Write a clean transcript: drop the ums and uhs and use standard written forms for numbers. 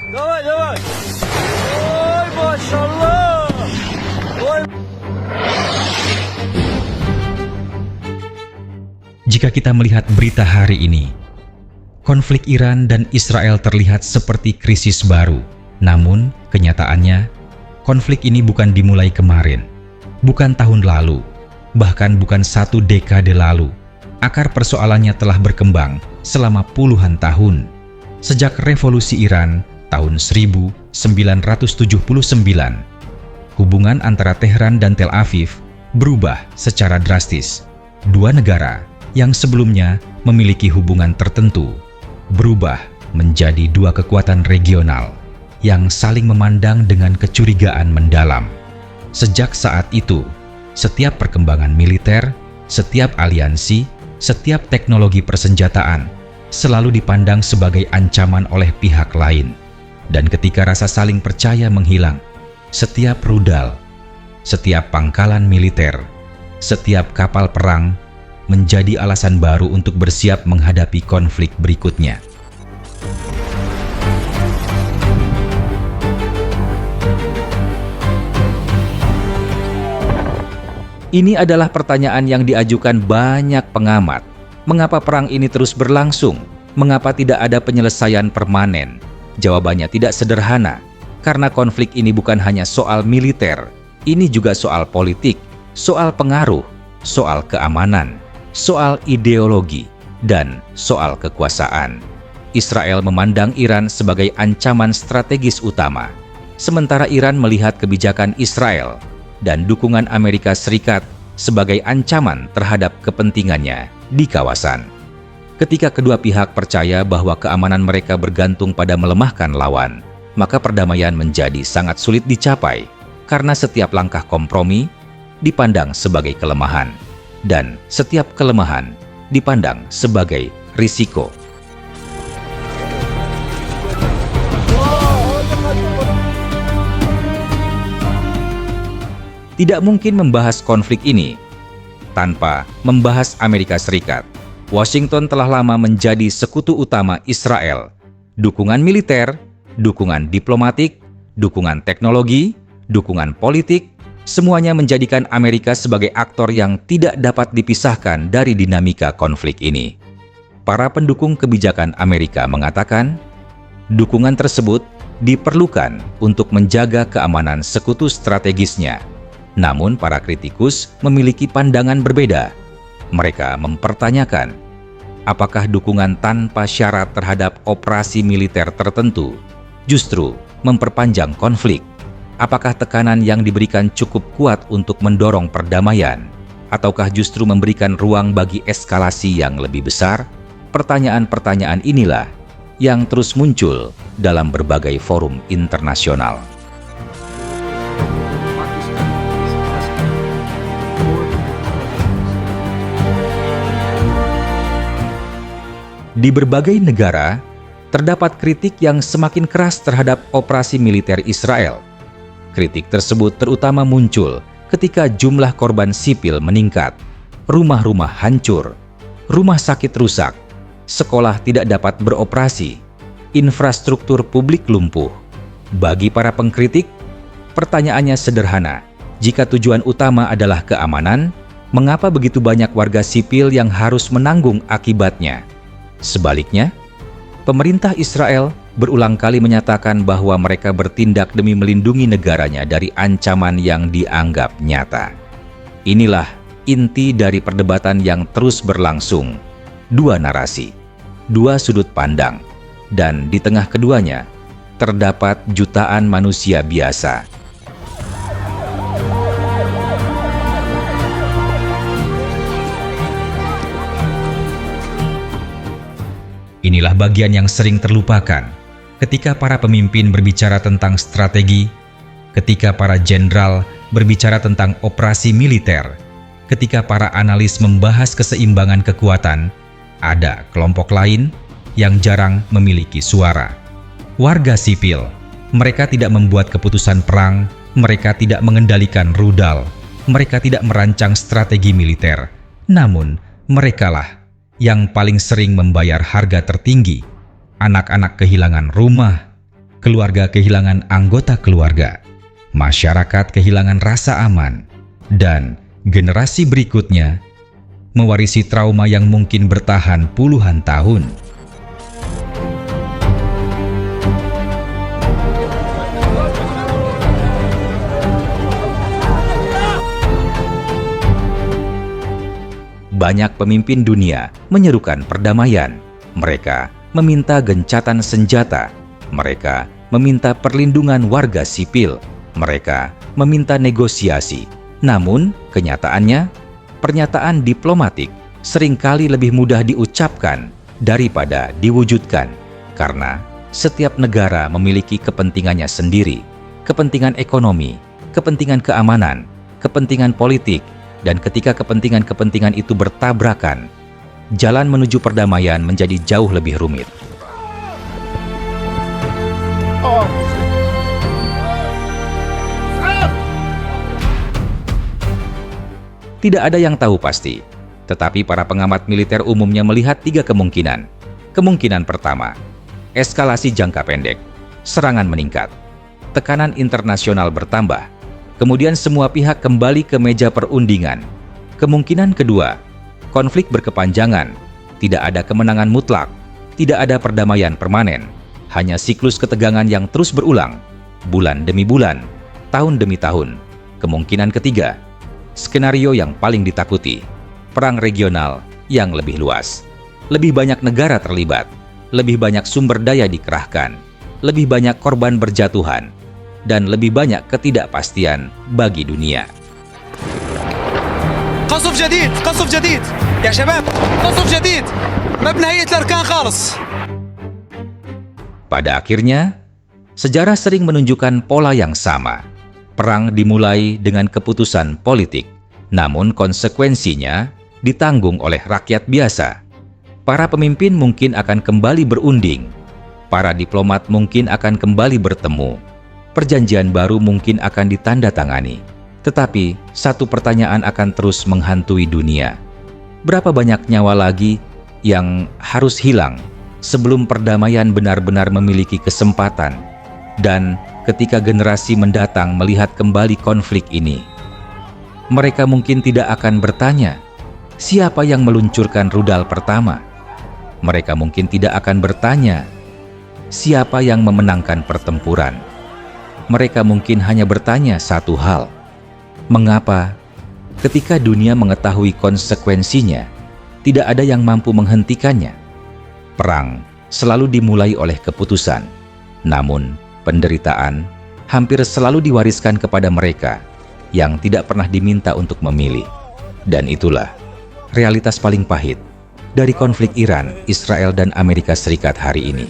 Jawab, jawab. Oi, Masya Allah. Oi. Jika kita melihat berita hari ini, konflik Iran dan Israel terlihat seperti krisis baru. Namun, kenyataannya, konflik ini bukan dimulai kemarin, bukan tahun lalu, bahkan bukan 1 dekade lalu. Akar persoalannya telah berkembang selama puluhan tahun. Sejak revolusi Iran tahun 1979, hubungan antara Tehran dan Tel Aviv berubah secara drastis. Dua negara yang sebelumnya memiliki hubungan tertentu berubah menjadi dua kekuatan regional yang saling memandang dengan kecurigaan mendalam. Sejak saat itu, setiap perkembangan militer, setiap aliansi, setiap teknologi persenjataan selalu dipandang sebagai ancaman oleh pihak lain. Dan ketika rasa saling percaya menghilang, setiap rudal, setiap pangkalan militer, setiap kapal perang menjadi alasan baru untuk bersiap menghadapi konflik berikutnya. Ini adalah pertanyaan yang diajukan banyak pengamat. Mengapa perang ini terus berlangsung? Mengapa tidak ada penyelesaian permanen? Jawabannya tidak sederhana, karena konflik ini bukan hanya soal militer, ini juga soal politik, soal pengaruh, soal keamanan, soal ideologi, dan soal kekuasaan. Israel memandang Iran sebagai ancaman strategis utama, sementara Iran melihat kebijakan Israel dan dukungan Amerika Serikat sebagai ancaman terhadap kepentingannya di kawasan. Ketika kedua pihak percaya bahwa keamanan mereka bergantung pada melemahkan lawan, maka perdamaian menjadi sangat sulit dicapai karena setiap langkah kompromi dipandang sebagai kelemahan dan setiap kelemahan dipandang sebagai risiko. Tidak mungkin membahas konflik ini tanpa membahas Amerika Serikat. Washington telah lama menjadi sekutu utama Israel. Dukungan militer, dukungan diplomatik, dukungan teknologi, dukungan politik, semuanya menjadikan Amerika sebagai aktor yang tidak dapat dipisahkan dari dinamika konflik ini. Para pendukung kebijakan Amerika mengatakan, dukungan tersebut diperlukan untuk menjaga keamanan sekutu strategisnya. Namun para kritikus memiliki pandangan berbeda. Mereka mempertanyakan, apakah dukungan tanpa syarat terhadap operasi militer tertentu justru memperpanjang konflik? Apakah tekanan yang diberikan cukup kuat untuk mendorong perdamaian? Ataukah justru memberikan ruang bagi eskalasi yang lebih besar? Pertanyaan-pertanyaan inilah yang terus muncul dalam berbagai forum internasional. Di berbagai negara, terdapat kritik yang semakin keras terhadap operasi militer Israel. Kritik tersebut terutama muncul ketika jumlah korban sipil meningkat, rumah-rumah hancur, rumah sakit rusak, sekolah tidak dapat beroperasi, infrastruktur publik lumpuh. Bagi para pengkritik, pertanyaannya sederhana. Jika tujuan utama adalah keamanan, mengapa begitu banyak warga sipil yang harus menanggung akibatnya? Sebaliknya, pemerintah Israel berulang kali menyatakan bahwa mereka bertindak demi melindungi negaranya dari ancaman yang dianggap nyata. Inilah inti dari perdebatan yang terus berlangsung. Dua narasi, dua sudut pandang, dan di tengah keduanya terdapat jutaan manusia biasa. Inilah bagian yang sering terlupakan ketika para pemimpin berbicara tentang strategi, ketika para jenderal berbicara tentang operasi militer, ketika para analis membahas keseimbangan kekuatan, ada kelompok lain yang jarang memiliki suara. Warga sipil, mereka tidak membuat keputusan perang, mereka tidak mengendalikan rudal, mereka tidak merancang strategi militer, namun merekalah yang paling sering membayar harga tertinggi. Anak-anak kehilangan rumah, keluarga kehilangan anggota keluarga, masyarakat kehilangan rasa aman, dan generasi berikutnya mewarisi trauma yang mungkin bertahan puluhan tahun. Banyak pemimpin dunia menyerukan perdamaian. Mereka meminta gencatan senjata. Mereka meminta perlindungan warga sipil. Mereka meminta negosiasi. Namun, kenyataannya, pernyataan diplomatik seringkali lebih mudah diucapkan daripada diwujudkan. Karena setiap negara memiliki kepentingannya sendiri. Kepentingan ekonomi, kepentingan keamanan, kepentingan politik, dan ketika kepentingan-kepentingan itu bertabrakan, jalan menuju perdamaian menjadi jauh lebih rumit. Tidak ada yang tahu pasti, tetapi para pengamat militer umumnya melihat 3 kemungkinan. Kemungkinan pertama, eskalasi jangka pendek, serangan meningkat, tekanan internasional bertambah, kemudian semua pihak kembali ke meja perundingan. Kemungkinan kedua, konflik berkepanjangan, tidak ada kemenangan mutlak, tidak ada perdamaian permanen, hanya siklus ketegangan yang terus berulang, bulan demi bulan, tahun demi tahun. Kemungkinan ketiga, skenario yang paling ditakuti, perang regional yang lebih luas. Lebih banyak negara terlibat, lebih banyak sumber daya dikerahkan, lebih banyak korban berjatuhan, dan lebih banyak ketidakpastian bagi dunia. قصف جديد قصف جديد يا شباب قصف جديد ما بنهاية الأركان خالص. Pada akhirnya, sejarah sering menunjukkan pola yang sama. Perang dimulai dengan keputusan politik, namun konsekuensinya ditanggung oleh rakyat biasa. Para pemimpin mungkin akan kembali berunding, para diplomat mungkin akan kembali bertemu, perjanjian baru mungkin akan ditandatangani. Tetapi, satu pertanyaan akan terus menghantui dunia. Berapa banyak nyawa lagi yang harus hilang sebelum perdamaian benar-benar memiliki kesempatan? Dan ketika generasi mendatang melihat kembali konflik ini, mereka mungkin tidak akan bertanya, siapa yang meluncurkan rudal pertama? Mereka mungkin tidak akan bertanya, siapa yang memenangkan pertempuran? Mereka mungkin hanya bertanya satu hal, mengapa ketika dunia mengetahui konsekuensinya, tidak ada yang mampu menghentikannya? Perang selalu dimulai oleh keputusan, namun penderitaan hampir selalu diwariskan kepada mereka yang tidak pernah diminta untuk memilih. Dan itulah realitas paling pahit dari konflik Iran, Israel, dan Amerika Serikat hari ini.